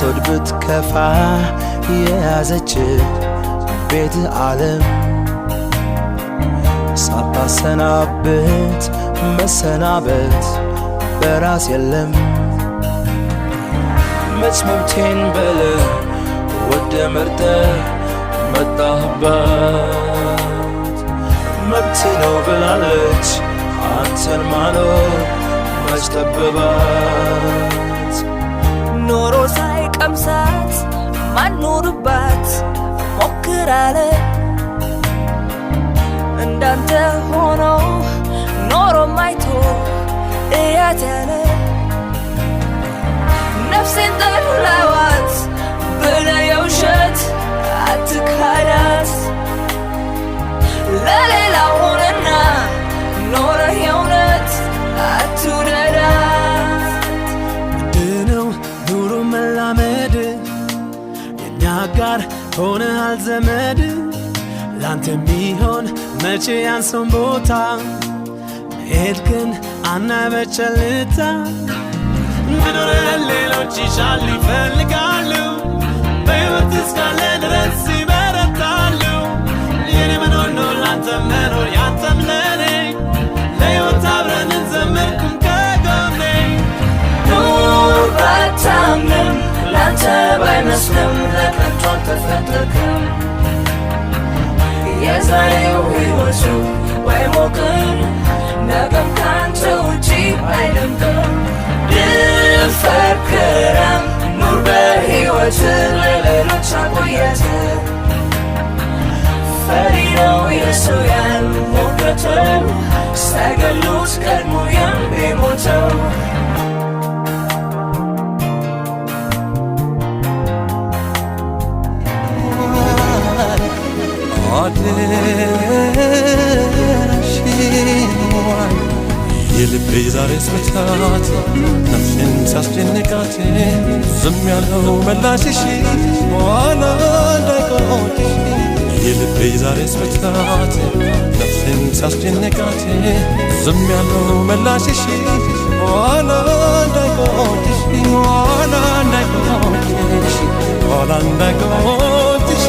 ሆድ ብትከፋ የያዘች ቤት ዓለም ሳታሰናብት መሰናበት በራስ የለም መጽመምቴን በለ ወደ መርጠ መጣህባት መብቴ ነው ብላለች አንተን ማኖር መች ጠበባት ኖሮ ሳይቀምሳት ማኖርባት ሞክራለ እንዳንተ ሆኖ ኖሮ ማይቶ እያት ያለ ነፍሴን ጠላዋት ብለ የውሸት አትካዳት ለሌላ ሆነና ኖረ የእውነት አትውደዳት ምንድነው ኑሮ መላመድ የኛ ጋር ሆነሃል ዘመድ ላንተ የሚሆን መቼ ያንሰውን ቦታ መሄድ ግን አናበቸልታ መኖር ሌሎች ይሻሉ ይፈልጋሉ በሕይወት እስካለ ድረስ ይበረታሉ የኔ መኖር ነው ላንተ መኖር ያንተም ለኔ ለሕይወት አብረን እንዘምርኩም ከጎኔ ኑር ባታምንም ላንተ ባይመስልም ለከንቱ አልተፈጠርክም የዛሬው ሕይወቱ ባይሞቅም ነገም ካንተ ውጪ አይደምቅም ድፈር ክረም ኑር በሕይወት ለሌሎች አቆያት ፈሪ ነው የሰው ያልሞገተው ሳይገሉት ቀድሞ የሚሞተው የልቤ ዛሬስ መታት ነፍሴን ሳስጨንቃት ዝም ያለው መላሽሽ ኋላ እንዳይቆጭሽ የልቤ ዛሬስ መታት ነፍሴን ሳስጨንቃት ዝም ያለው መላሽሽ ኋላ እንዳይቆጭሽ ኋላ እንዳይቆጭሽ ኋላ እንዳይቆጭሽ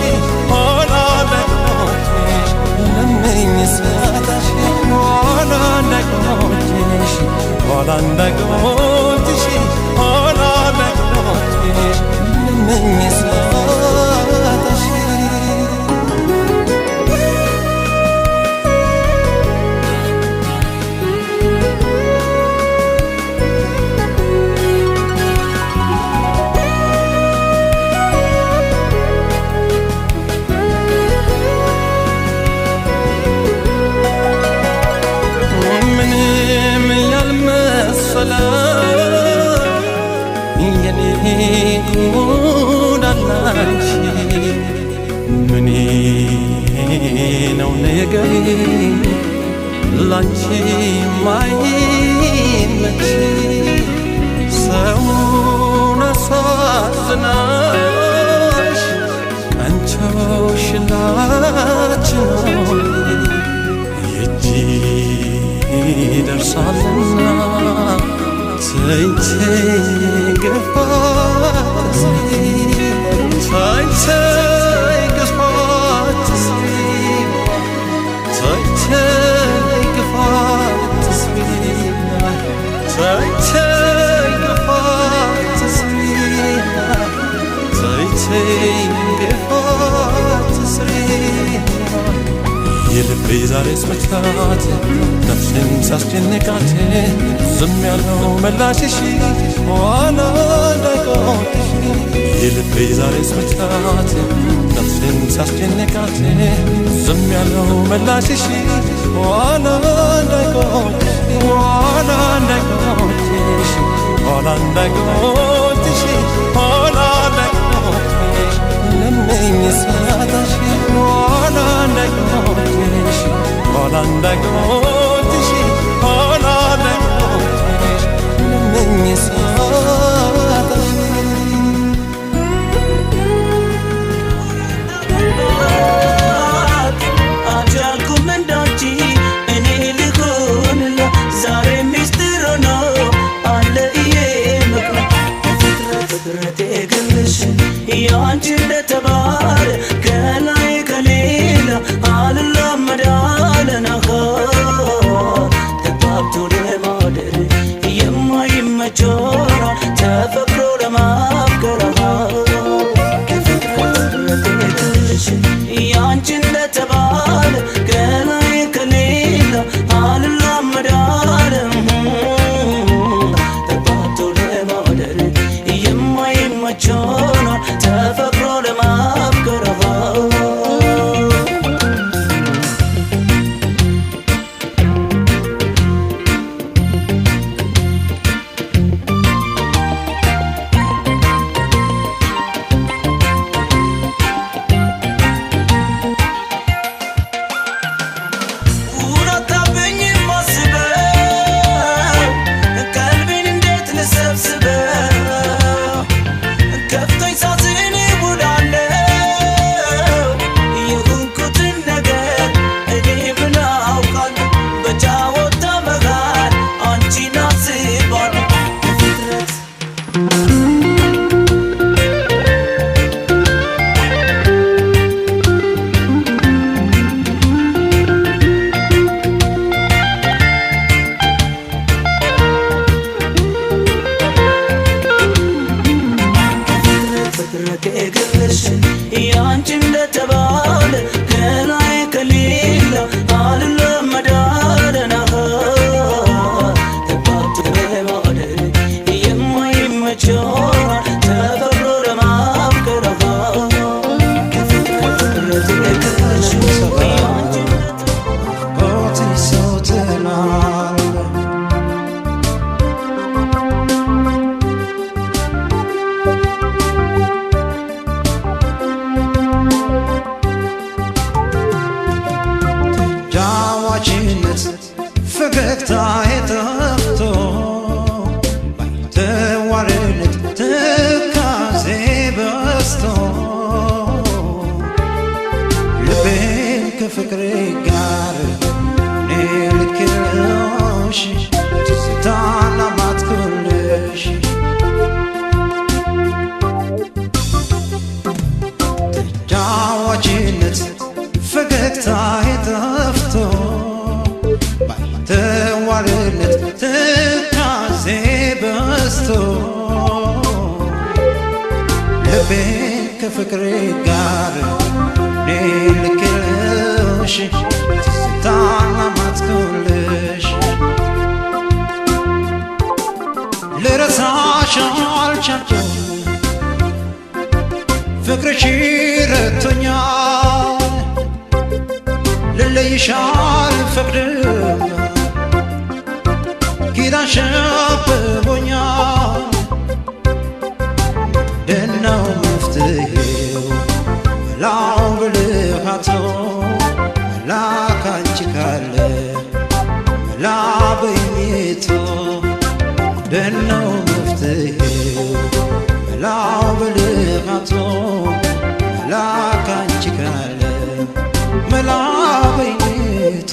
ኋላ እንዳይቆጭሽ ለምኝ ሳታሽ ኋላ እንዳይቆጭሽ ኋላ እንዳይቆጭሽ ኋላ እንዳይቆጭሽ ለምኝ ሳታሽ ጉዳላንቺ ምኔ ነው ነገሬ ላንቺ ማይመች ሰውን አሳዝናሽ ቀንቾሽ ላችን የእጅ ደርሳልና ተይተይ ገፋት ተይተይ ገፋት ተይተይ ገፋት ተይተይ ገፋት ተይተይ ገፋት የልቤ ዛሬስ መታት ነፍሴን ሳስጨንቃት ዝም ያለው መላሽሽ ኋላ እንዳይቆጭሽ የልቤ ዛሬስ መታት ነፍሴን ሳስጨንቃት ዝም ያለው መላሽሽ ኋላ እንዳይቆጭሽ ኋላ እንዳይቆጭሽ ኋላ እንዳይቆጭሽ ኋላ እንዳይቆጭሽ ለምኝ ሳታሽ ኋላ እንዳይቆጭሽ ኋላ እንዳይቆጭሽ ኋላ እንዳይቆጭሽ ለምኝ ሳታሽ አልቻልኩም እንዳንቺ እኔ ልሆን ዛሬ ሚስጥር ነው አለ እየ መቅረት ፍጥረቴ ግልሽ ዋርነት ትካዜ በስቶ ልቤን ከፍቅሬ ጋር እኔ ልክልሽ ትዝታና ማትኩልሽ ተጫዋችነት ፈገግታዬ ጠፍቶ ባይተዋርነት ትካዜ በስቶ ልቤን ከፍቅሬ ጋር እኔ ልክልሽ ትዝታና ማትኩልሽ ልረሳሽ አልቻልኩም ፍቅርሽ ረድቶኛል ልለይሽ አልፈቅድም ኪዳንሽ አብቦኛል ምንድነው መፍትሄው መላው ብልሃቶ መላ ካንቺ ካለ መላ በኝቶ ምንድነው መፍትሄው መላው ብልሃቶ መላ ካንቺ ካለ መላ በኝቶ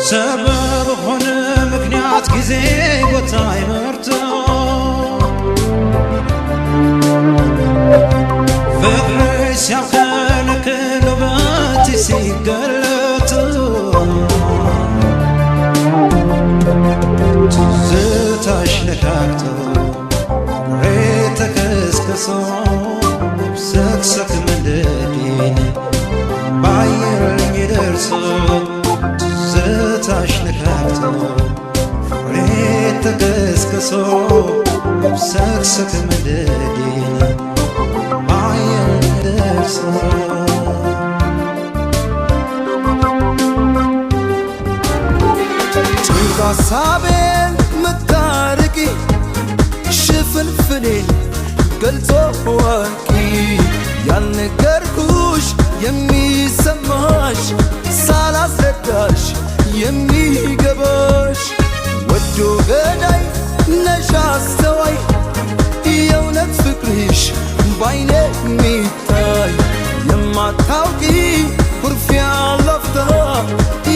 ሰበብ ሆነ ምክንያት ጊዜ ቦታ ይመርቶ ፍቅርሽ ሲያብከነክን ውበትሽ ሲገለጥ ትዝታሽ ነካክቶ ፍቅሬ ተከስክሶ ሰክሰክ መንደዴን ባየልኝ ደርሶ ትዝታሽ ነካክቶ ፍቅሬ ተከስክሶ ሰክሰክ መንደዴን ባየልኝ ደርሶ ጭንቅ ሀሳቤን ምታርቂ ሽፍንፍኔን ገልጾ ወቂ ያልነገርኩሽ የሚሰማሽ ሳላስረዳሽ የሚገባሽ ወዶ ገዳይ ነሽ አስተዋይ የእውነት ፍቅርሽ ባይኔ የሚታይ የማታውቂ ኩርፊያ ለፍታ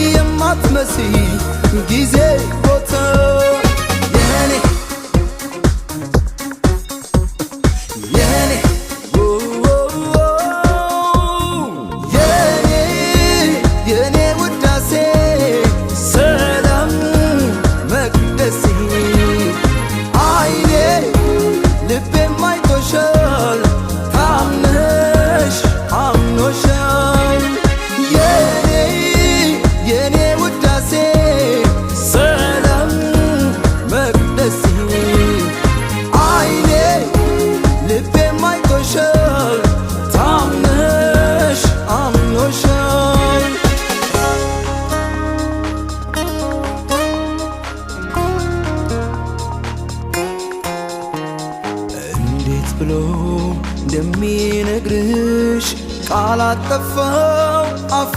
የማትመሲ ጊዜ ቦታ የኔ ብሎ እንደሚነግርሽ ቃል አጠፋው አፌ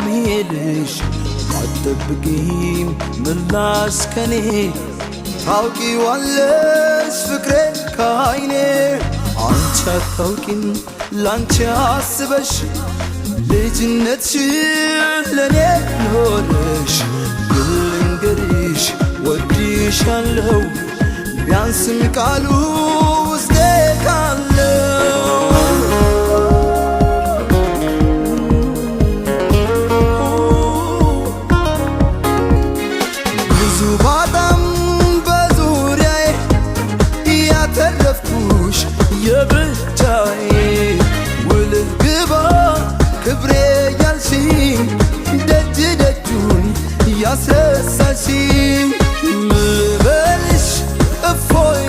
ሚልሽ አትጠብቂም ምላሽ ከኔ ታውቂዋለሽ ፍቅሬን ከዓይኔ አንቺ አታውቂም ላንቺ አስበሽ ልጅነትሽን ለኔ ኖረሽ ልንገርሽ ወድሻለሁ ቢያንስም ቃሉ ውስጤ ካለው ብዙ ባጣም በዙሪያዬ ያተረፍኩሽ የብቻዬ ውልህ ግባ ክብሬ ያልሽኝ ደጅ ደጁን ያስረሳሽኝ ምልበልሽ እፎይ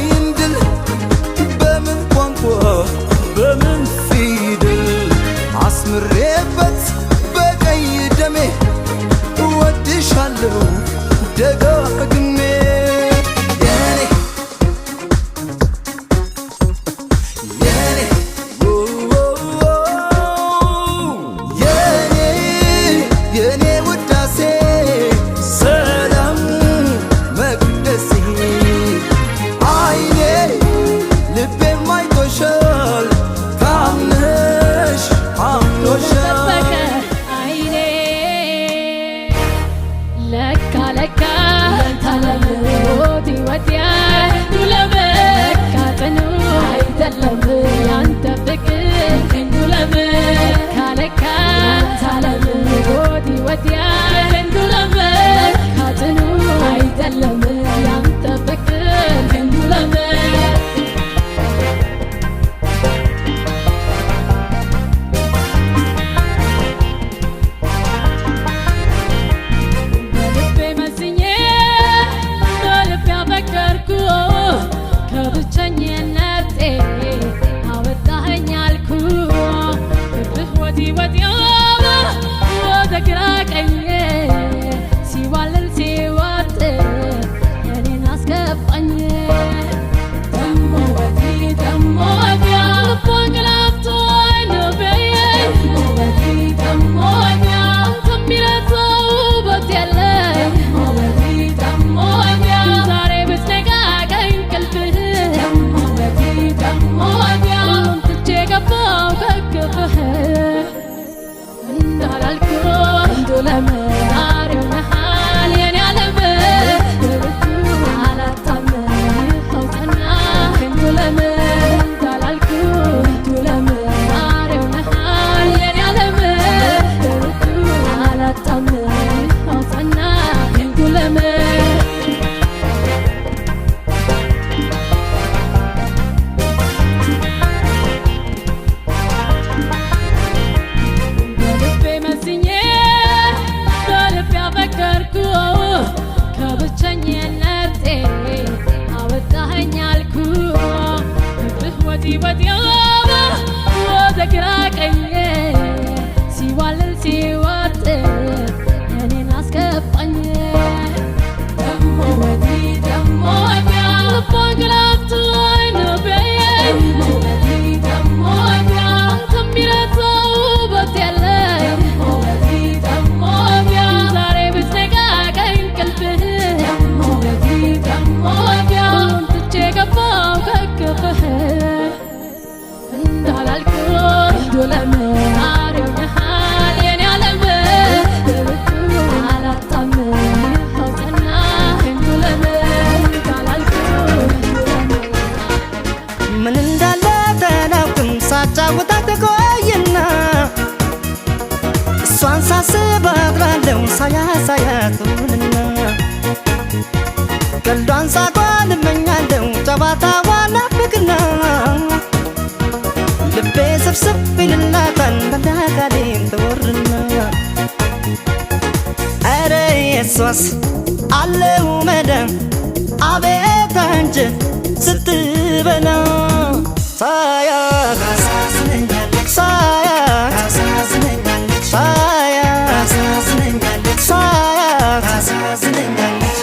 ከብቸኝነቴ አወጣኸኝ አልኩ ፍቅርህ ወዲህ ወዲያ ወደ ግራ ቀኝ ሲዋልል ሲወጥር እኔን አስገባኝ ደሞ ወዲህ ደሞ ወዲያ ልቦን ገላብጦኝ ልቤ ደሞ ወዲህ ደሞ ወዲያ ከሚረታው ውበት የለኝ ደሞ ወዲህ ደሞ ወዲያ ዛሬ ብትነቃቀኝ ቅልብህ ደሞ ወዲህ ደሞ ወዲያ ሁሉን ትቼ ገባሁ ከግብህ እንዳላልኩ እንዱ ለመራሪው ነሃል የኔ ዓለም ብርቱ አላጣምህ አውቀና እንዱ እንዳላልኩ እንዱ ለመራሪው ነሃል የኔ ዓለም ብርቱ አላጣምህ አውቀና እንዱ ከብቸኝነቴ አወጣኸኝ አልኩ ፍቅርህ ወዲህ ወዲያ ወደ ግራ ቀኝ ሲዋልል ሲወጥር እኔን አስገባኝ ደሞ ወዲህ ደሞ ወዲያ ልቦን ገላብጦኝ ልቤ ደሞ ወዲህ ደሞ ወዲያ ከሚረታው ውበት የለኝ ደሞ ወዲህ ደሞ ወዲያ ዛሬ ብትነቃቀኝ ቅልብህ ደሞ ወዲህ ደሞ ወዲያ ሁሉን ትቼ ገባሁ ከግብህ እንዳላልኩ እንዱ ለመራሪው ነሃል የኔ ዓለም ብርቱ አላጣምህ አውቀና እንዱ እንዳላልኩ ምን እንዳለ ተናውቅም ሳጫውታት ቆይና እሷን ሳስብ አድራለሁ ሳያቱንና ቀልዷን ሳቋን እመኛለሁ ጨዋታዋን ናፍቅና ልቤ ስብስብ ይልላታል በላካሌም ተወርና ኧረ የሷስ አለው መዳን አቤት አንጀት ስትበላ ሳያት ታሳዝነኛለች ሳያት ታሳዝነኛለች ሳያት ታሳዝነኛለች ሳያት ታሳዝነኛለች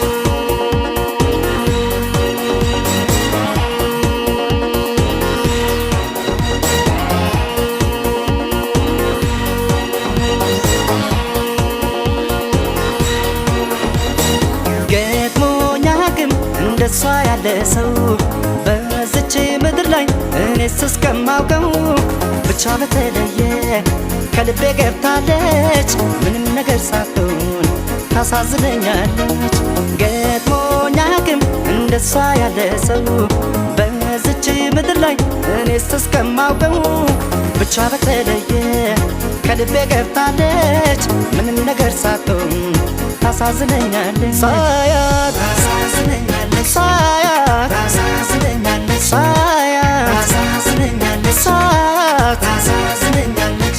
ገጥሞኝ አያውቅም እንደሷ ያለ ሰው በዝች ምድር ላይ እኔስ እስከማውቀው ብቻ በተለየ ከልቤ ገብታለች ምንም ነገር ሳትሆን ታሳዝነኛለች ገጥሞኝ አያውቅም እንደሷ ያለ ሰው በዝች ምድር ላይ እኔስ እስከማውቀው ብቻ በተለየ ከልቤ ገብታለች ምንም ነገር ሳትሆን ታሳዝነኛለች ሳያት ታሳዝነኛለች ሳያት ታሳዝነኛለች ሳያት ታሳዝነኛለች ሳያት ታሳዝነኛለች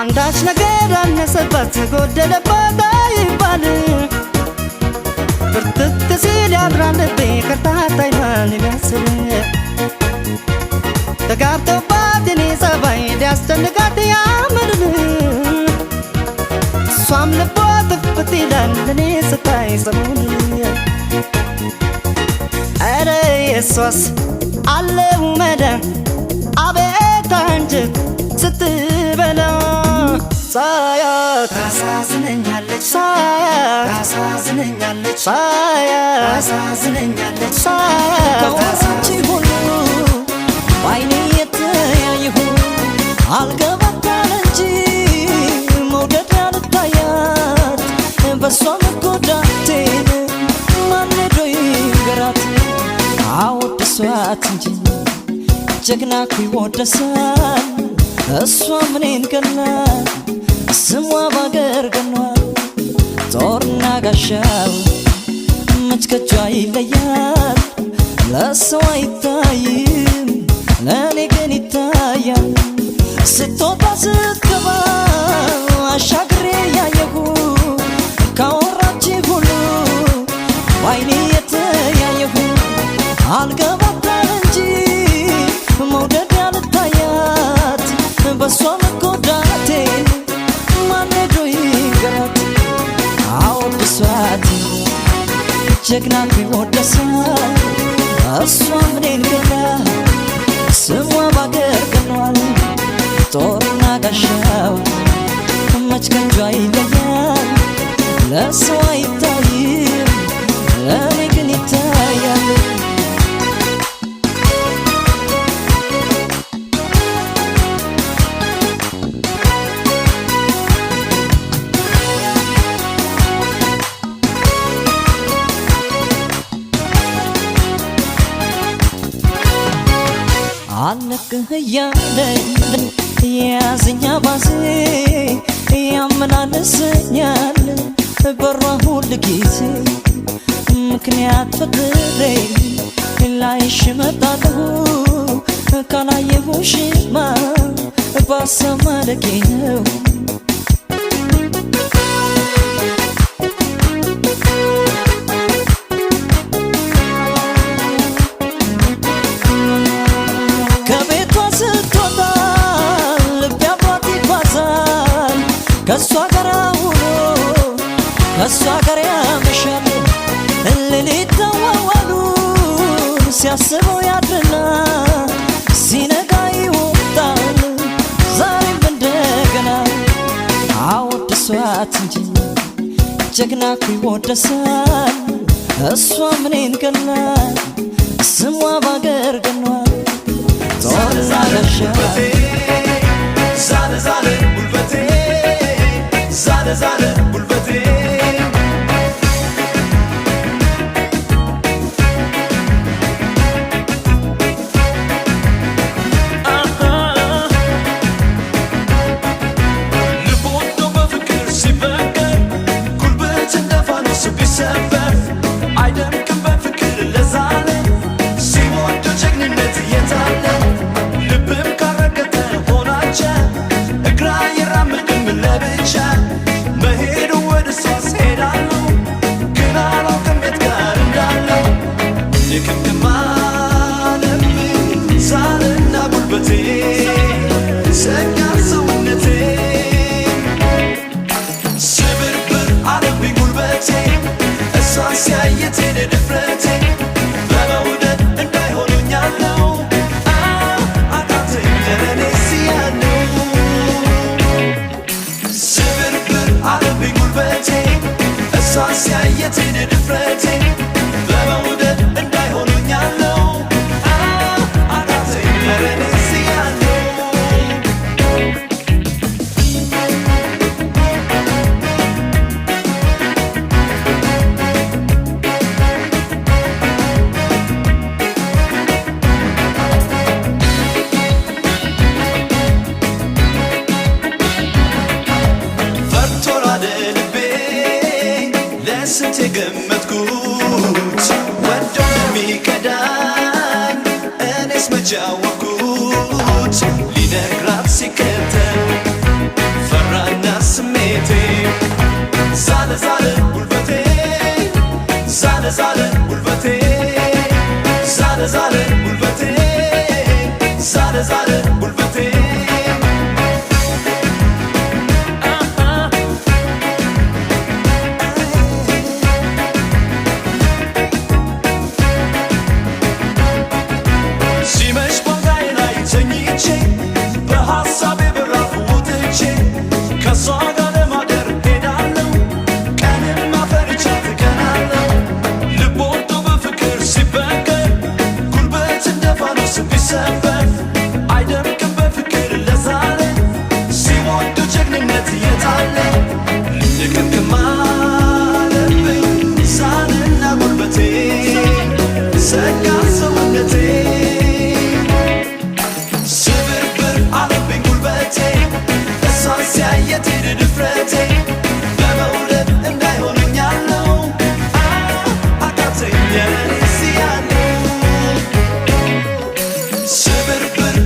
አንዳች ነገር አነሰባት ጎደለባት አይባል ብርትት ሲል ያድራል ልቤ ከርታታ ይማል ይመስል ተጋብቶባት የኔ ጸባይ ሊያስጨንቃት ያምርል እሷም ልቧ ጥፍት ይላል ለኔ ስታይ ሰሞን ኧረ የሷስ አለው መዳን አቤት አንጀት ስትበላ ሳያት ታሳዝነኛለች ሳያት ታሳዝነኛለች ሳያት ታሳዝነኛለች ሳያት ከወራች ሁሉ ባይኔ የተያየሁ አልገባታል እንጂ መውደድ ያልታያት በሷ መጎዳቴን ማን ሄዶ ይንገራት አወድሷት እንጂ ጀግና እኮ ይወደሳል እሷ ምኔን ገናል ስሟ ባገር ገኗል ጦርና ጋሻው መች ከጇ ይለያል ለሰው አይታይም ለእኔ ግን ይታያል ስትወጣ ስትገባ አሻግሬ ያየሁ ካወራች ሁሉ ባይኔ የተያየሁ አልገባታል እንጂ መውደድ ያልታያት በሷ መጎዳቴን ማን ሄዶ ይንገራት? አወድሷት ጀግና ቢወደሳል እሷ ምኔን ገላ ስሟ ባገር ገኗል ጦርና ጋሻው መች ከንጇ ይለያል ለሰው አይታይም ለኔ ግን ይታያል አለቅህ እያለኝ የያዘኛ ባዜ ያመላለሰኛል በሯ ሁል ጊዜ ምክንያት ፈጥሬ ላይሽ እመጣለሁ ካላየሁሽማ ባሰማ ደጌ ነው ከሷ ጋር ውሎ ከሷ ጋር ያመሻል ሌሊት ተዋዋሉን ሲያስበው ያድርና ሲነጋ ይወጣል ዛሬም እንደገና አወድሷት እንጂ ጀግና እኮ ይወደሳል እሷ ምኔን ገላል ስሟ ባገር ገኗል ጦርና ጋሻ ዛለ ዛለ ጉልበቴ ዛለ ዛለ ጉልበቴ ልብ ወዶ በፍቅር ሲበቀል ጉልበት እንደ ፋኖስ ቢሰበር አይደምቅም በፍቅር ለዛለ ሲወዶ ጀግንነት የታለ ልብም ካረገጠ ሆናቸ እግራ ይራመድም ለብቻ መሄዱ ወደ ሷስ ሄዳለሁ ግን አላውቅም የት ጋር እንዳለው ልክምክም አለብኝ ዛልና ጉልበቴ ሰጋ ሰውነቴ ስብርብር አለብኝ ጉልበቴ እሷን ሲያየት ሄደ ድፍረቴ በመውደድ እንዳይሆኑኛለው አቃተኝ ለኔ ሲያለው ስብርብር አለብኝ ጉልበቴ እሷን ሲያየት ሄደ ድፍረቴ በመውደድ እንዳይሆኑኛለው አቃተኝ ለኔ ሲያለው ፈርቶራደ ልቤ ለስንት የገመትኩት ወዶ የሚከዳኝ እኔስ መቼ አወቅኩት ሊነግራት ሲከተል ፈራና ስሜቴ ዛለ ዛለ ጉልበቴ ዛለ ዛለ ጉልበቴ ዛለ ዛለ ጉልበቴ ዛለ ዛለ ጉልበቴ ሲመሽ ቦታዬ ላይ ተኝቼ በሐሳቤ በራፉ ወጥቼ ከሷ ጋር ለማደር ሄዳለሁ ቀንም አፈርቻት እቀናለሁ ልብ ወዶ በፍቅር ሲበቀል ጉልበት እንደ ፋኖስ ቢሰበር አይደምቅም በፍቅር ለዛለ ሲወዱ ጀግንነት የታለ ልክምክም አለብኝ ዛልና ጉልበቴ ሰጋ ሰውነቴ ስብርብር አለብኝ ጉልበቴ እሷን ሲያየት ሄደ ድፍረቴ በመውደድ እንዳይሆኑኛለው አቃተኝ ለኔ ሲያለው ስብርብር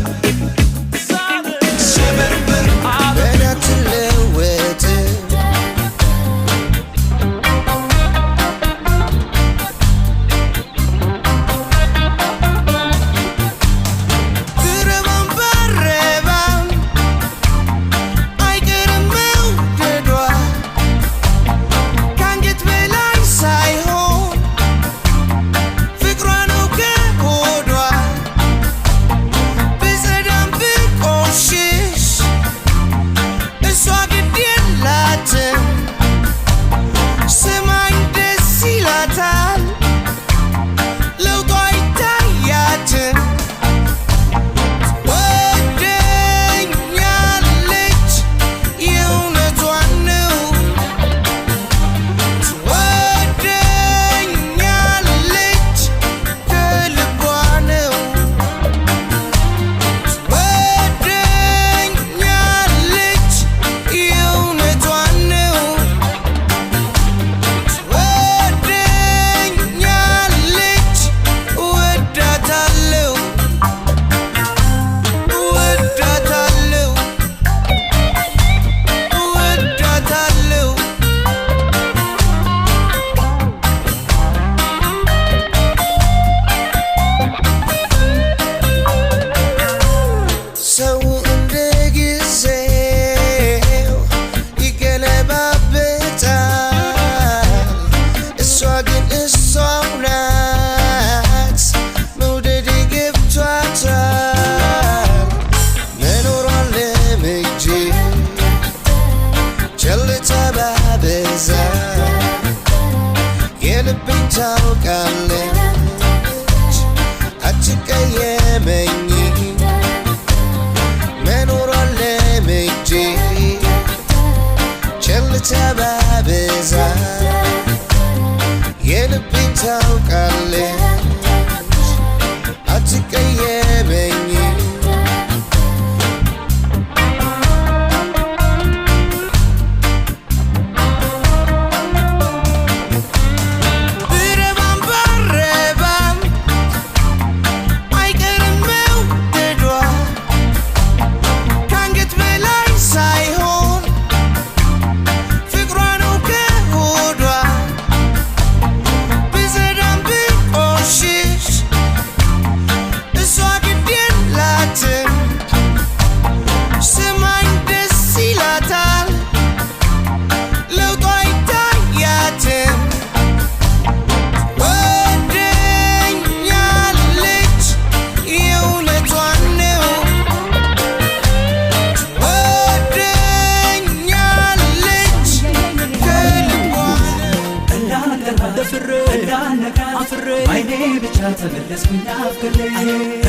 የልቤን ታውቃለች አትቀየመኝ መኖሯን ለምጄ ቸልታ ባበዛ የልቤን ታውቃለች አትቀየመኝ ተመለስኩኝ አፍቅሬ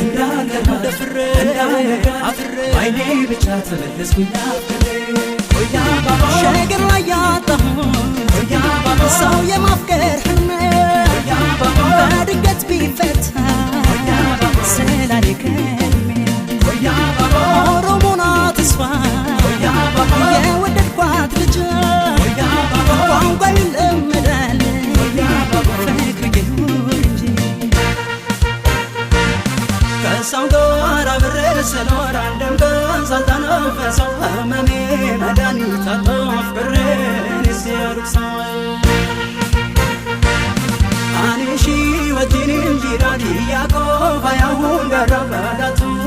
እንዳልገባ ደፍሬ አፍሬ አይኔ ብቻ ተመለስኩኝ አፍቅሬ ሆያ ባባ ሸገር ላይ ያጣሁኝ ሆያ ባባ ሰው የማፍቀር ህልሜ ሆያ ባባ በድንገት ቢፈታ ሆያ ባባ ስላሌ ከልሜ ሆያ ባባ ኦሮሞና ተስፋ ሆያ ባባ የወደድኳት ልጅ ሆያ ባባ ቋንቋ ይለመዳል ሆያ ባባ ፍቅር ከሰው ጋር አብሬ ስኖር አንድም ቀን ሳልተነፈሰው ህመሜ መድኃኒት አጥቶ ፍቅሬን ሲያርክሰው አኔሺ ወጂን እንጂራዲ ያቆፋ ያሁን ገረበዳቱን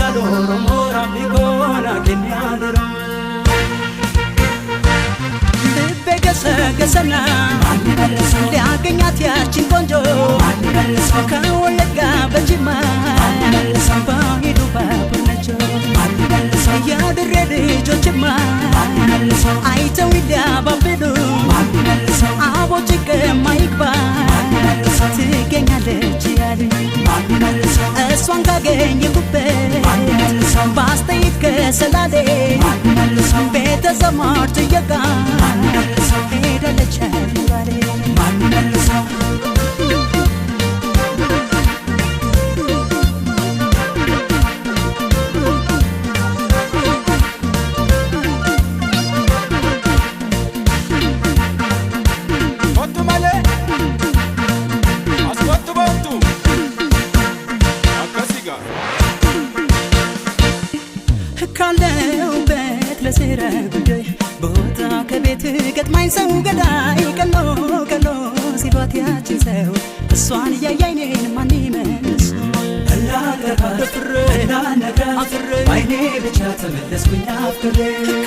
ዘዶሮ ሞራ ቢኮና ኬንያድሮ ልቤ ገሰገሰና ሊያገኛት ያችን ቆንጆ ከወለጋ በጅማ በሂዱ ባቡነቸው የድሬ ልጆችማ አይተው ሊያባብሉ አቦ ጭቅማ ይግባ ትገኛለች ያለ እሷን ካገኘሁበት ባስተይት ከሰላሌ ቤተ ዘመድ ጥየቃ ሄዳለች ባሌ ካለሁበት ለስራ ጉዳይ ቦታ ከቤት ገጥማኝ ሰው ገዳይ ቀሎ ቀሎ ሲሏት ያችን ሰው እሷን እያየ አይኔን ማን ይመልስ እንዳልገባ ደፍሬ እንዳልነግራ አፍሬ አይኔ ብቻ ተመለስኩኝ አፍሬ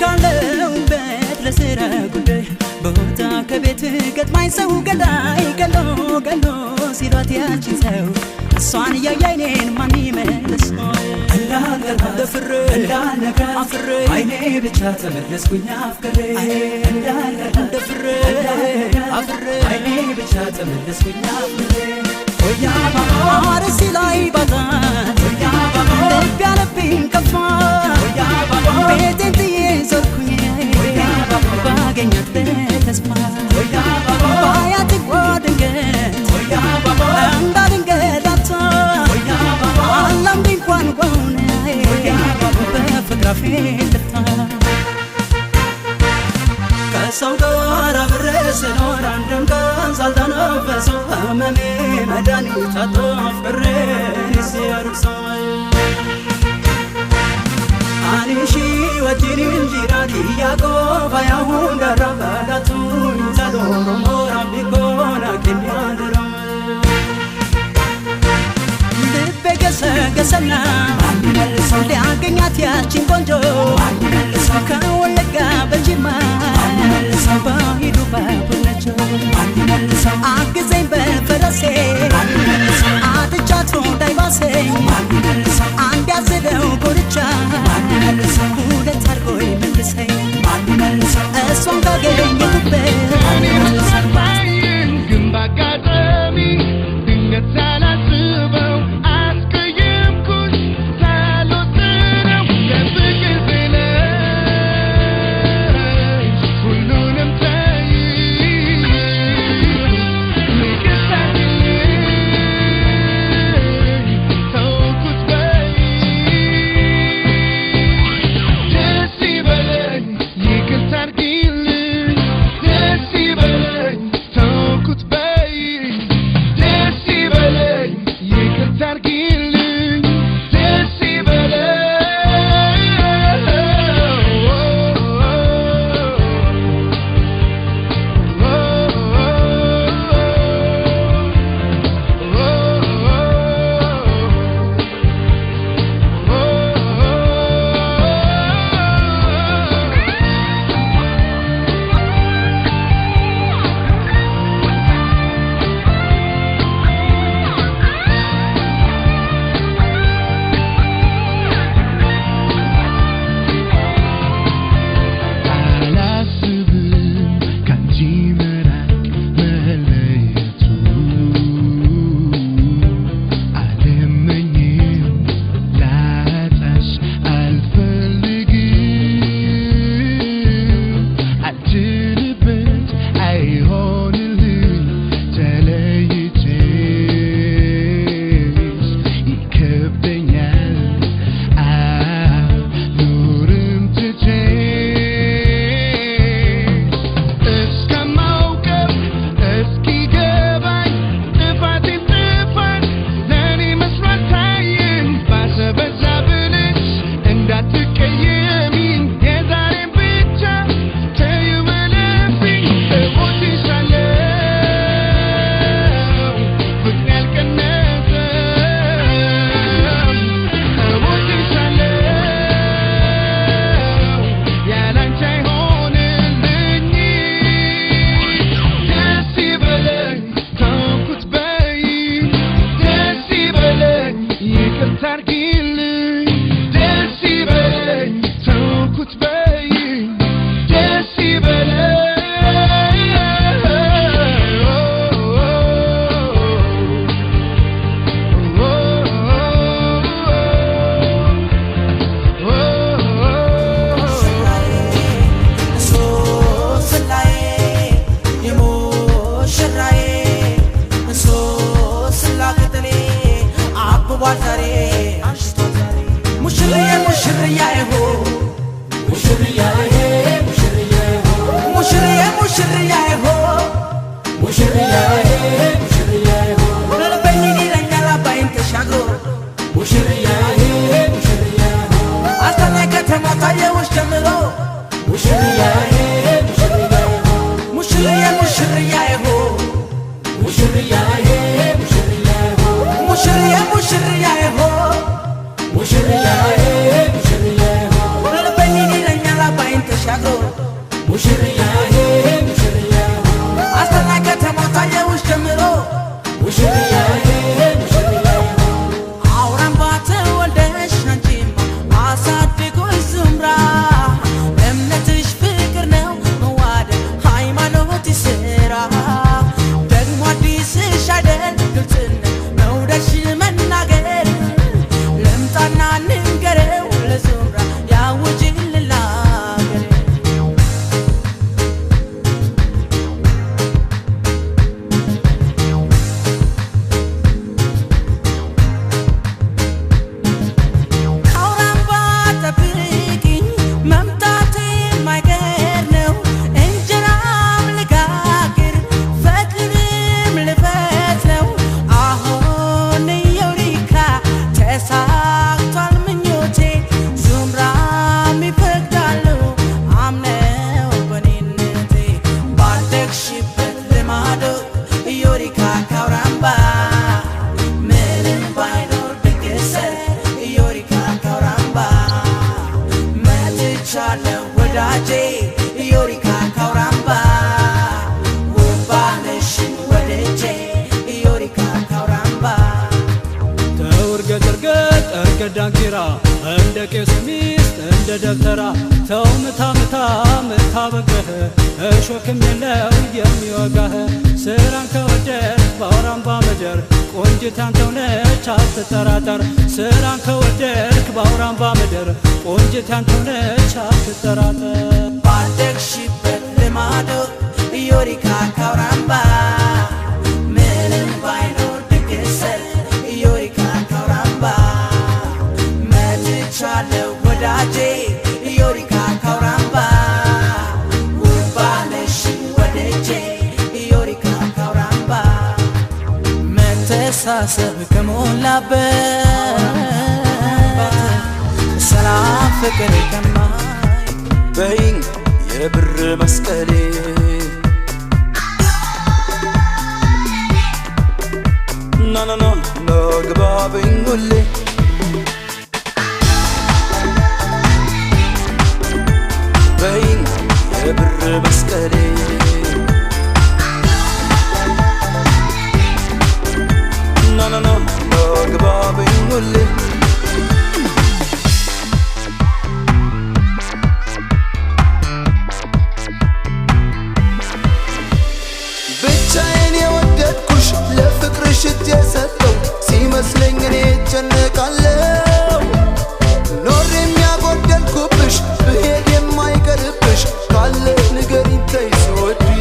ካለሁበት ለስራ ጉዳይ ቦታ ከቤት ገጥማኝ ሰው ገዳይ ቀሎ ቀሎ ሲሏት ያችን ሰው እሷን እያየ አይኔን ማን ይመልስ እንዳልገባ ደፍሬ እንዳልነግራ አፍሬ አይኔ ብቻ ተመለስኩኝ አፍሬ እንዳልገባ ደፍሬ አፍሬ አይኔ ብቻ ተመለስኩኝ አፍሬ ሆያ ባባ አርሲ ላይ ባታ ሆያ ባባ ልብ ያለብኝ ከፋ ሆያ ባባ ቤቴን ጥዬ ዞርኩኝ ሆያ ባባ ባገኛት በተስፋ ሆያ ባባ ባያት ድንገት ሆያ ባባ እንዳድንገት ሆያ ባባ አላምድ እንኳን በሆነ ሆያ ባባ በፍቅር አፌ ልፍታ ከሰው ጋር አብሬ ስኖር አንድም ቀን ሳልተነፈሰው ህመሜ መድኃኒት አጥቶ ፍቅሬን ሲያርክሰው አኔሺ ወጂን እንጂራዲ ያቆፋ ያሁን ገረበዳቱን ዘዶሮ ሞራ ቢኮና ኬንያድሮ ልቤ ገሰገሰና ሊያገኛት ያችን ቆንጆ ከወለጋ በጅማ በሂዱ ባቡነቸው አግዘኝ በፈረሴ አጥቻት እንዳይባሰኝ አንድ ያዘለው ጎርቻ ሁለት አድርጎ ይመልሰኝ እሷን ካገኘሁበት ሙሽርያዬ ሙሽርያዬ አስተናገ ተሞታየውሽ ጀምሮ ሙሽርያዬ ሙሽርያዬ አውራምባ ተወልደሽ አንቺማ አሳድጎሽ ዙምራ እምነትሽ ፍቅር ነው መዋደድ ሃይማኖት ይስራ ደግሞ አዲስሽ አይደል ግልጽነት መውደድሽ መናገር ልምጣና ንንገረው ለዙምራ ያውጅልን ላገር አውራምባ ጠብቂኝ መምጣቴ የማይቀር ነው እንጀራም ልጋግር ፈትልም ልፈት ነው አሁን የውሪካ ተሳክቷል ምኞቴ ዙምራም ይፈቅዳሉ አምነው በኔነቴ ባደግሽበት ልማዶ ዮሪካ ካውራምባ ምንም ባይኖር ድግስ ዮሪካ ካውራምባ መጥቻለሁ ወዳጄ ዮሪካ ካውራምባ ውባነሽን ወደጄ ዮሪካ ካውራምባ ተውርገጥ እርገጥ እርገጥ ዳንኪራ እንደ ቄስ ሚስት እንደ ደብተራ ተው ምታ ምታ ምታ በግህ እሾክም የለው የሚወጋህ ስራን ከወደድክ በአውራምባ ምድር ቆንጂት ያንተው ነች አትጠራጠር ስራን ከወደድክ በአውራምባ ምድር ቆንጂት ያንተው ነች አትጠራጠር ባደግሽበት ልማዶ ዮሪካ ካውራምባ ምንም ባይኖር ድግስ ዮሪካ ካውራምባ መጥቻለሁ ወዳጄ ዮሪካ ካውራምባ ውባነሽን ወደጄ ዮሪካ ካውራምባ መተሳሰብ ከሞላበት ሰላም ፍቅር ከማይ በይኝ የብር መስቀሌ ናናና ናግባብኝ ሁሌ በይኝ የብር መስቀሌ ናናና ናግባብኝ ሁሌ ብቻዬን የወደድኩሽ ለፍቅርሽ እጅ የሰጠው ሲመስለኝ እኔ እጨነቃለሁ ኖር የሚያጎደልኩብሽ ብሄድ የማይቀርብሽ ካለ ንገሪኝ ተይ ስወድሽ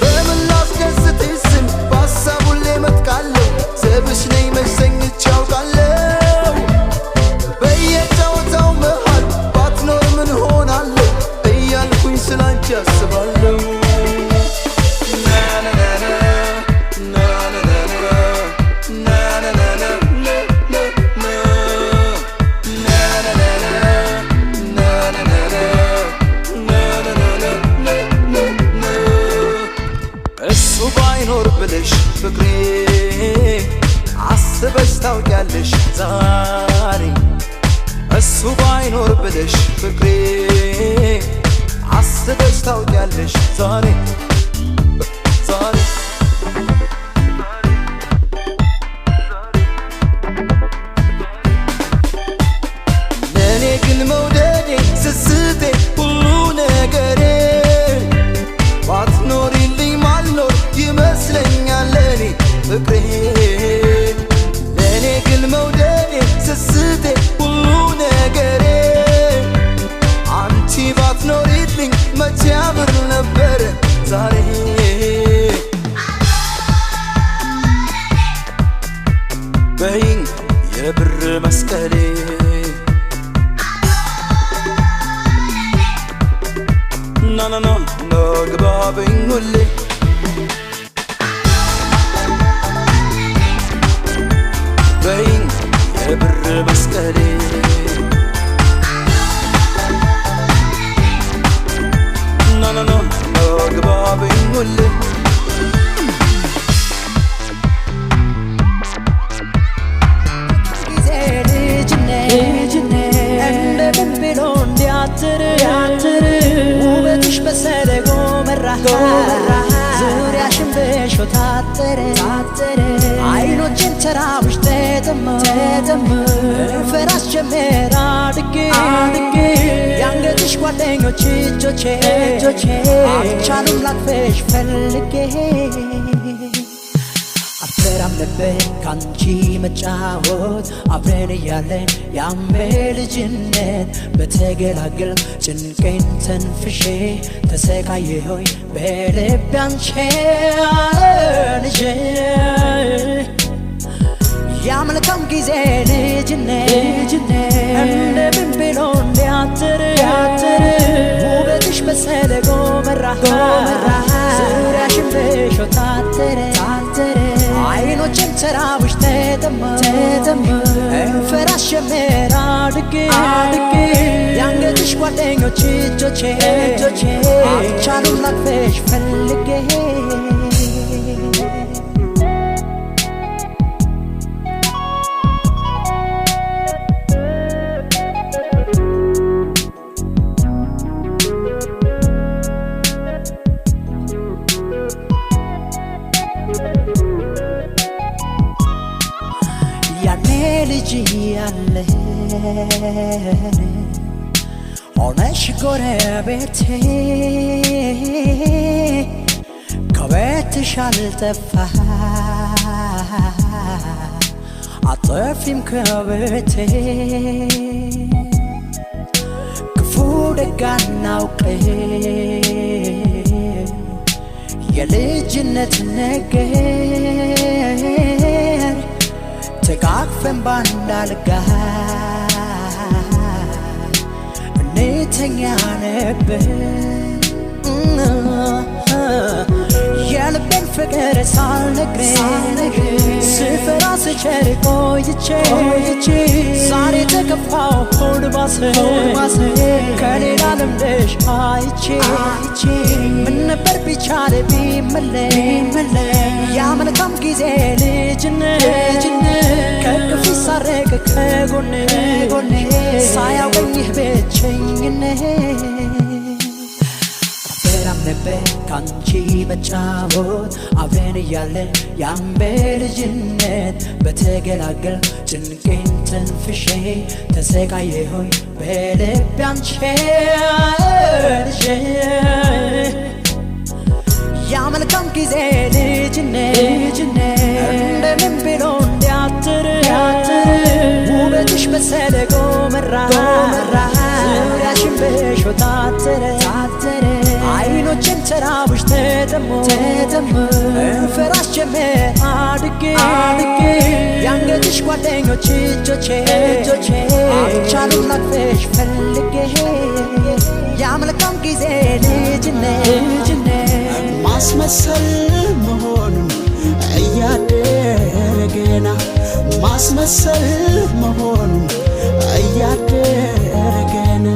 በምን ላስደስትሽ ስል በሀሳብ ሁሌ እመጥቃለሁ ዘብሽ ነኝ መሰኝች ያውቃለሁ በየጨዋታው መሃል ባትኖር ምን ሆናለሁ እያልኩኝ ስላንቺ አስባለሁ እሱ ባይኖር ብለሽ ፍቅሬ አስበሽ ታውቂያለሽ ዛሬ እሱ ባይኖር ብለሽ ፍቅሬ አስበሽ ታውቂያለሽ ዛሬ ዛሬ ለእኔ ግን መውደዴ ስስቴ ሁሉ ነገሬ ባትኖሪልኝ ማልኖር ይመስለኛል ለእኔ ፍቅሬ ለእኔ ግን መውደዴ ስስቴ ሁሉ ነገሬ አንቺ ባትኖሪልኝ መቼ ያምር ነበረ ዛሬ በይኝ የብር መስቀሌ ናናና ናግባብኝ ሁሌ በይኝ የብር መስቀሌ ናናና ናግባብኝ ሁሌ ልጅነት እንደ ምን ብሎ እንዲያትር ዙሪያሽን በሾህ ታጠረ አይኖቼን ተራብሽ ተጠማ ፈራስ ጀመር አድጌ የአንገትሽ ጓደኞች እጆቼ አልቻሉም ላቅፍሽ ፈልጌ አልፈራም ነበር ካንቺ መጫወት አብረን እያለን ያሜ ልጅነት በተገላገል ጭንቄን ተንፍሼ ተሰቃየሁኝ በልቤ አንቺን ይዤ ያመልካም ጊዜ ልጅነት እንደምን ብሎ እንዲያትር ውበትሽ መሰለ ጎመራ ዙሪያሽን በሾህ ታጠረ አይኖቼን ተራብሽ ተጠማ ፈራስ ጀመር አድጌ የአንገትሽ ጓደኞች እጆቼ አልቻሉም ላቅፍሽ ፈልጌ ልጅ ያለን ሆነሽ ጎረቤቴ ከቤትሽ አልጠፋ አትጠፊም ከቤቴ ክፉ ደግ አናውቅም የልጅነት ነገር ተቃቅፈን ባንድ አልጋ እንተኛ ነበር የልቤን ፍቅር ሳልነግርሽ ስፈራ ስቸር ቆይቼ ዛሬ ተከፋው ሆድ ባሰ ከሌላ ልምድሽ አይቼ ምን ነበር ቢቻል ቢመለስ ያመልካም ጊዜ ልጅነት ከቅፍ ሳረቅ ከጎኔ ሳያውቀኝህ ብቸኝነት አልፈራም ነበር ካንቺ መጫወት አብረን እያለን ያም በልጅነት በተገላገል ጭንቄን ተንፍሼ ተሰቃየሁኝ በልቤ አንቺን ይዤ ያመልካም ጊዜ ልጅነት እንደምን ብሎ እንዲያትር ውበትሽ መሰለ ጎመራ ዙሪያሽን በሾህ ታጠረ አይኖቼን ተራብሽ ተጠማ ፈራስ ጀመር አድጌ የአንገትሽ ጓደኞች እጆቼ አልቻሉም ላቅፍሽ ፈልጌ ያመልካም ጊዜ ልጅነት ማስመሰል መሆኑን እያደረ ገና ማስመሰል መሆኑን እያደረ ገና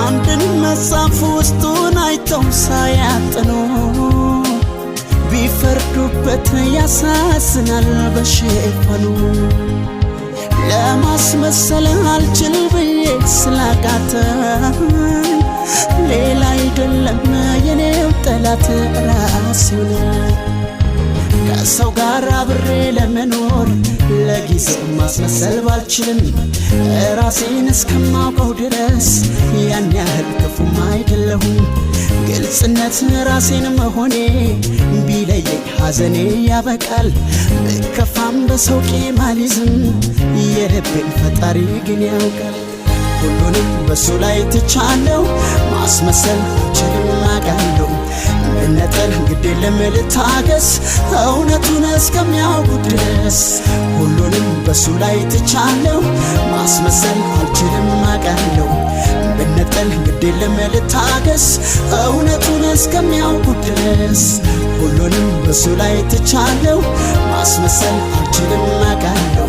አንድን መጽሐፍ ውስጡን አይተው ሳያጥኑ ቢፈርዱበት ያሳዝናል በሽፋኑ ለማስመሰል አልችል ብዬ ስላቃተኝ ሌላ አይደለም የኔው ጠላት ራሴው ነኝ ከሰው ጋር አብሬ ለመኖር ለጊዜው ማስመሰል ባልችልም ራሴን እስከማውቀው ድረስ ያን ያህል ክፉም አይደለሁም ግልጽነት ራሴን መሆኔ ቢለየኝ ሐዘኔ ያበቃል ብከፋም በሰው ቂም አልይዝም የልቤን ፈጣሪ ግን ያውቃል ሁሉንም በሱ ላይ ትቻለሁ ማስመሰል አልችልም አውቃለሁ መነጠል ግድ የለም ልታገስ እውነቱን እስከሚያውቁ ድረስ ሁሉንም በሱ ላይ ትቻለሁ ማስመሰል አልችልም አውቃለሁ መነጠል ግድ የለም ልታገስ እውነቱን እስከሚያውቁ ድረስ ሁሉንም በሱ ላይ ትቻለሁ ማስመሰል አልችልም አውቃለሁ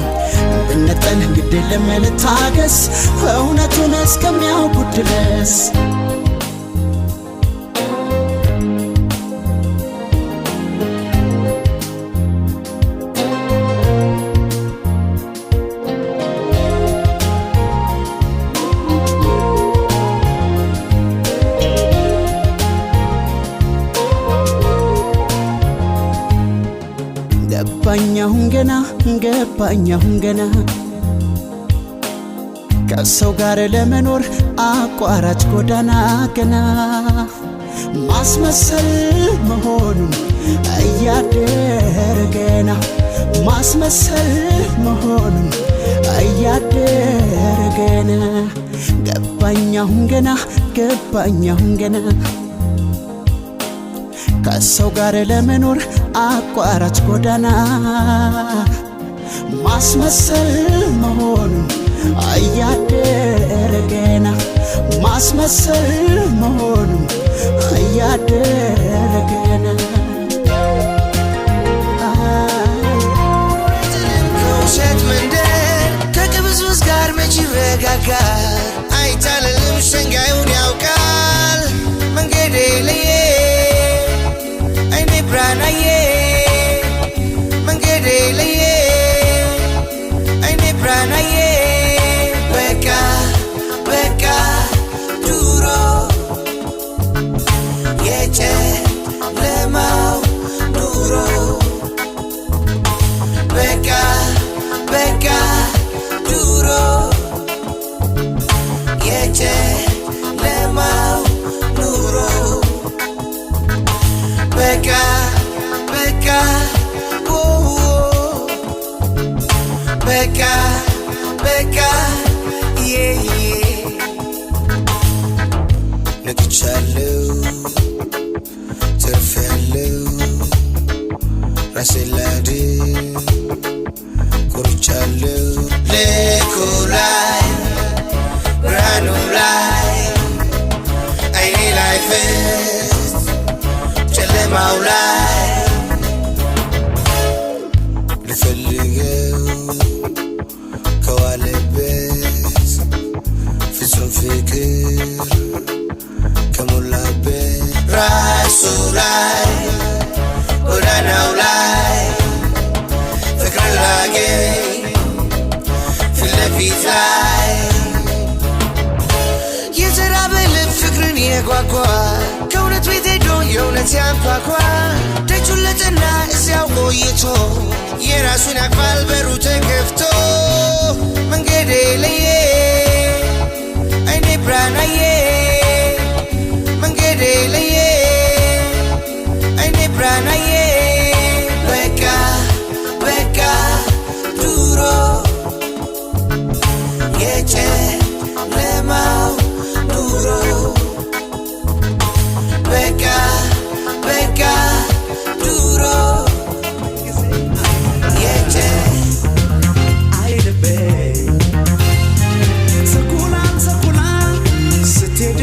መነጠል ግድ የለም ልታገስ እውነቱን እስከሚያውቁ ድረስ ገባኛሁን ገና ከሰው ጋር ለመኖር አቋራጭ ጎዳና ገና ማስመሰል መሆኑን እያደረ ገና ማስመሰል መሆኑን እያደረ ገና ገባኛሁን ገና ከሰው ጋር ለመኖር አቋራጭ ጎዳና ማስመሰል መሆኑን እያደረ ገና ማስመሰል መሆኑን እያደረ ገና ከውሸት መንደር ከቅብዝብዝ ጋር መች ይረጋጋል አይታለልም ሸንጋዩን ያውቃል መንገዴ ለየ አይኔ ብራናዬ መንገዴ ለየ አይኔ ብራናዬ በቃ ድሮ የጨለማው ኑሮ በቃ ድሮ የጨለማው ኑሮ በቃ ነግቻለሁ ተርፌያለሁ ራሴን ላድን ቆርጫለሁ ልኩ ላይ ብርሃኑ ላይ አይኔ ላይ ፍት ጨለማው ላይ ልፈልገው ከዋለበት ፍጹም ፍቅር ከሞላበት ራሱ ላይ ጎዳናው ላይ ፍቅር ላገኝ ፊት ለፊት ላይ የተራበ ልብ ፍቅርን የጓጓ ከእውነት ቤት ሄዶ የእውነት ያንኳኳ ደጁን ለጠና እዚያው ቆይቶ የራሱን ያቅፋል በሩ ተከፍቶ መንገዴ ለየ አይኔ ብራናዬ መንገዴ ለየ አይኔ ብራናዬ በቃ ድሮ የጨለማው ኑሮ በቃ ድሮ ሰኩላ ስትሄድ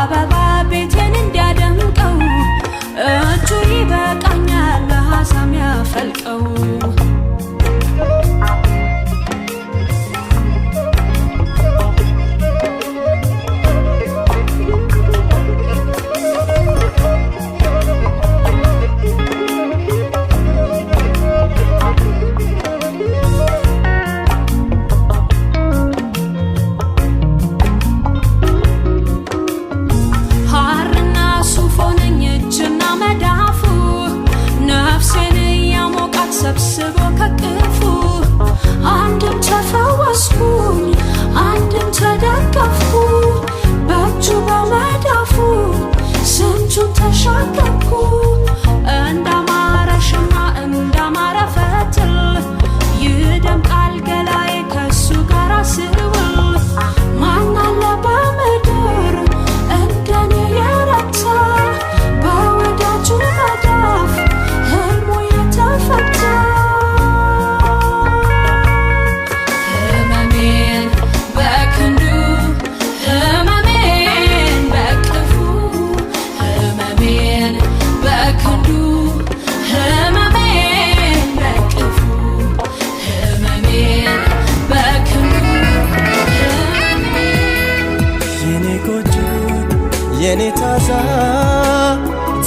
አበባ ቤቴን እንዲያደምቀው እጁ ይበቃኛል ሀሳም ያፈልቀው ሰብስቦ ከቅፉ አንድም ተፈወስኩኝ አንድም ተደገፍኩ በእጁ በመዳፉ ስንቱን ተሻገርኩ እንዳማረ ሽማ እንዳማረ ፈትል ይደምቃል ገላዬ ከሱ ጋር ስውል ማናለ በምድር እንደኔ የረታ በወዳጁ መዳፍ ህልሙ የተፈታ ህመሜን በክንዱ ህመሜን በቅፉ ህመሜን በክንዱ ህመሜን በቅፉ ህመሜን በክንዱ የኔ ጎጆ የኔ ታዛ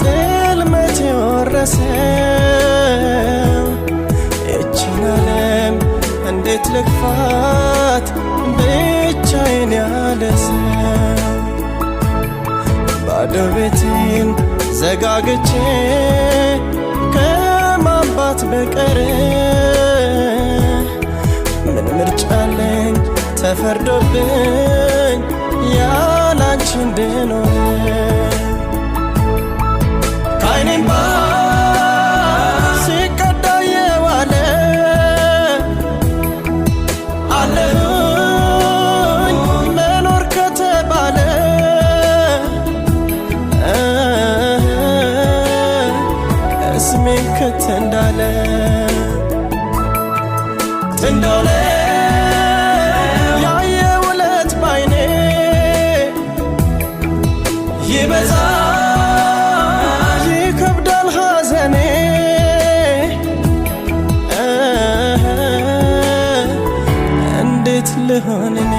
ጽልመት የወረሰው ይችን ዓለም እንዴት ልግፋት ብቻዬን ያለ ሰው ባዶ ቤቴን ዘጋግቼ ከማባት በቀር ምን ምርጫ አለኝ ተፈርዶብኝ ያላንቺ እንድኖር ከዓይኔም ሲቀዳ የዋለ አለሁኝ መኖር ከተባለ እስሜን እንዳለ ያየውለት ባይኔ ይበዛ ይከብዳል ሐዘኔ እንዴት ልሆን እኔ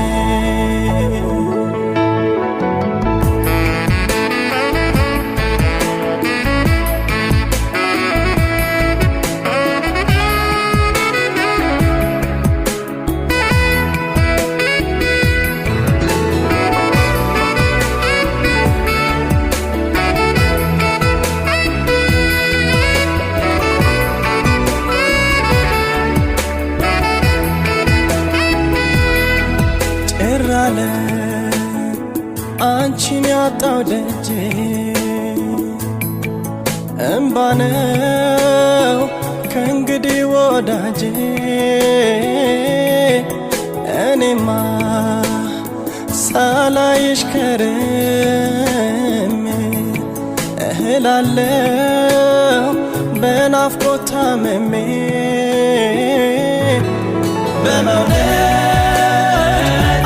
ጭራለ አንቺን ያጣው ደጄ እምባ ነው ከእንግዲህ ወዳጄ እኔማ ሳላይሽ ከርሜ እህላለሁ በናፍቆት ታምሜ በመውደድ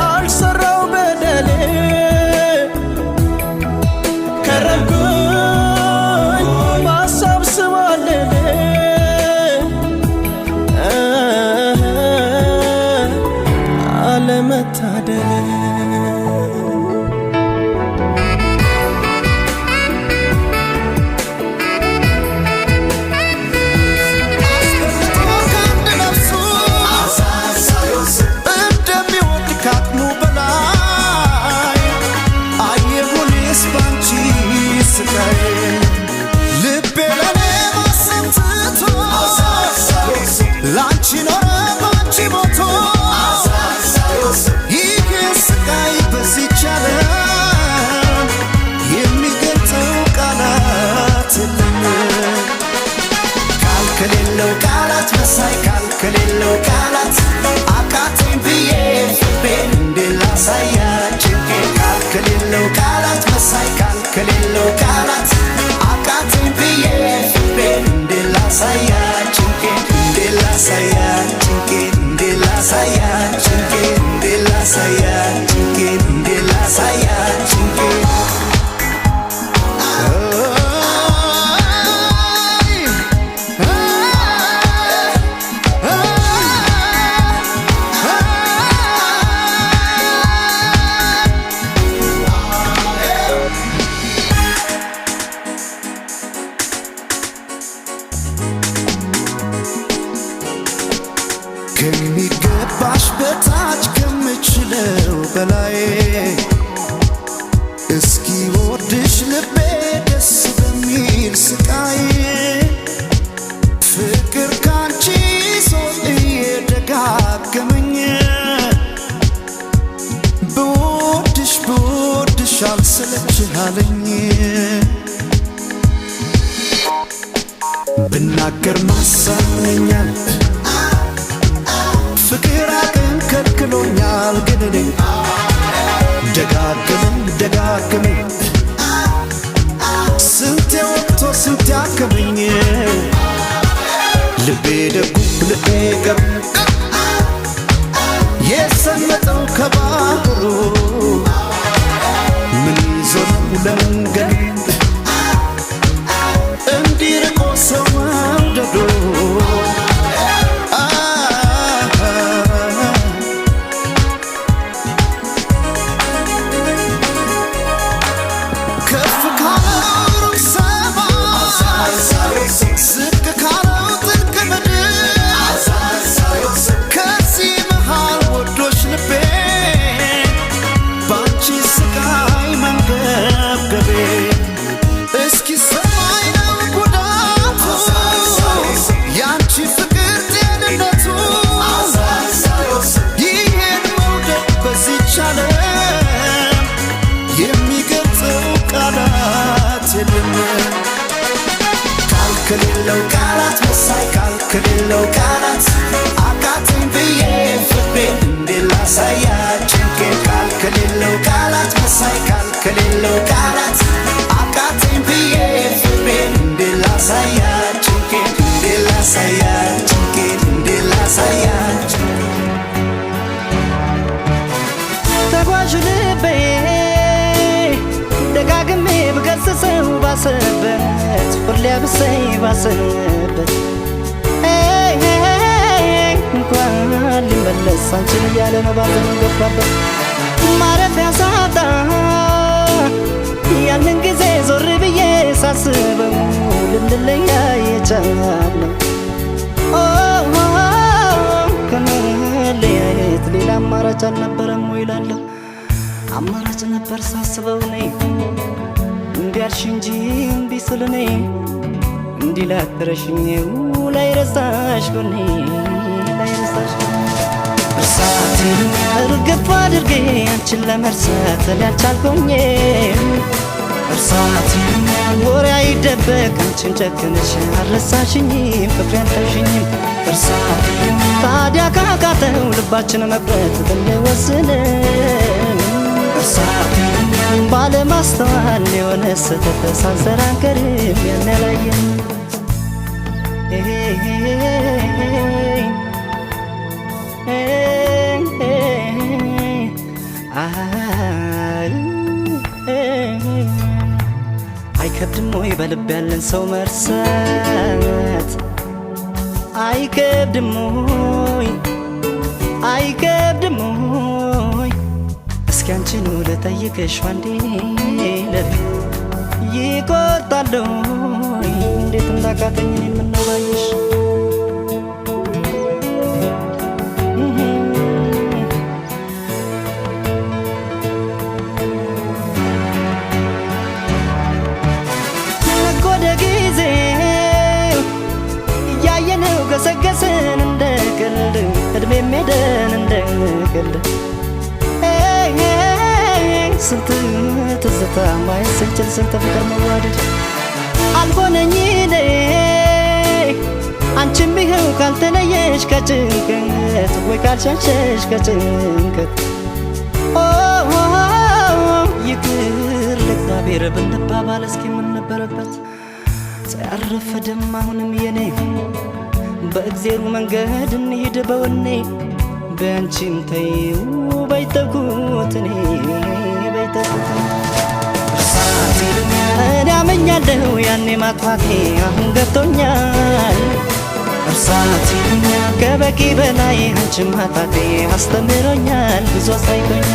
አልሰራው በደሌ ከረምኩኝ በሀሳብ ስዋልል አለመታደል አልችላለኝ ብናገር ማሳመኛል ፍቅር አቅም ከልክሎኛል ግን እኔ ደጋግመኝ ስንቴ ወቅቶ ስንቴ አከመኝ ልቤ ደጉ ልቤ ገብ የሰመጠው ከባህሩ ምን ይዞ ነው ለመንገድ እንዲርቆ ሰው መውደዱ ከፍ ካለው ሩቅ ሰማይ ዝቅ ካለው ጥልቅ ምድር ከዚህ መሃል ወዶሽ ልቤ ባንቺ ስቃይ መንገብገቤ እስኪ ሰማይ ነው ጉዳቱ ያንቺ ፍቅር ጤንነቱ ይሄን መውደድ በዚህች ዓለም የሚገልጸው ቃላት የለም ቃል ከሌለው ቃላት መሳይ ቃል ከሌለው ቃላት አቃተኝ ብዬ ፍቅሬን እንዴት ላሳያት ጭንቄን ቃል ከሌለው ቃላት መሳይ ቃል ከሌለው ቃላት አቃተኝ ብዬ ፍቅሬን እንዴት ላሳያት ጭንቄን እንዴት ላሳያት ጭንቄን እንዴት ላሳያት ተጓዥ ልቤ ደጋግሜ ብገስጸው ባሰበት ሁሌ ብሰይ ባሰበት እንኳን ሊመለስ አንቺን እያለ ነው ባዘን ገባበት ማረፊያ ሳጣ ያንን ጊዜ ዞር ብዬ ሳስበው ልንለያይ የቻልነው ከመለያየት ሌላ አማራጭ አልነበረም ወይ እላለሁ አማራጭ ነበር ሳስበው ነይ እንዲያልሽ እንጂ እምቢ ስል እኔ እንዲህ ላትረሽኝ ላይረሳሽ ጎኔ ላይረሳሽ እርሳቴን እርግፍ አድርጌ አንቺን ለመርሳት ያልቻልኩኝ እርሳቴን ወሬ አይደበቅ አንቺን ጨክነሽ አልረሳሽኝም ፍቅሬ አልተውሽኝም እርሳቴን ታዲያ ካቃተው ልባችን መቅረት ብንወስን እርሳቴን ባለማስተዋል የሆነ ስህተት ሳንሰራ አንቀርም ያን ያላየን አይከብድም ወይ በልብ ያለን ሰው መርሳት አይከብድም ወይ አይከብድም ወይ እስኪ አንቺኑ ልጠይቅሽ አንዴ ለብ ይቆርጣል ወይ እንዴት እንዳቃተኝ ምነው ባየሽ ገሰገስን እንደ ቀልድ እድሜ ሜደን እንደ ቀልድ ስንት ትዝታ ማየት ስንችል ስንት ፍቅር መዋደድ አልሆነኝ እኔ አንቺም ይኸው ካልተለየሽ ከጭንቀት ወይ ካልሸሸሽ ከጭንቀት ይቅር ለእግዚአብሔር ብንባባል እስኪ ምን ነበረበት ሳያረፈድም አሁንም የኔ በእግዜሩ መንገድ እንሂድ በወኔ በአንቺም ተይው ባይተኩት እኔ ባይተኩት እኔ አመኛለሁ ያኔ ማጥፋቴ አሁን ገብቶኛል እርሳቴ ከበቂ በላይ አንቺም ማጣቴ አስተምሮኛል ብዙ አሳይቶኛል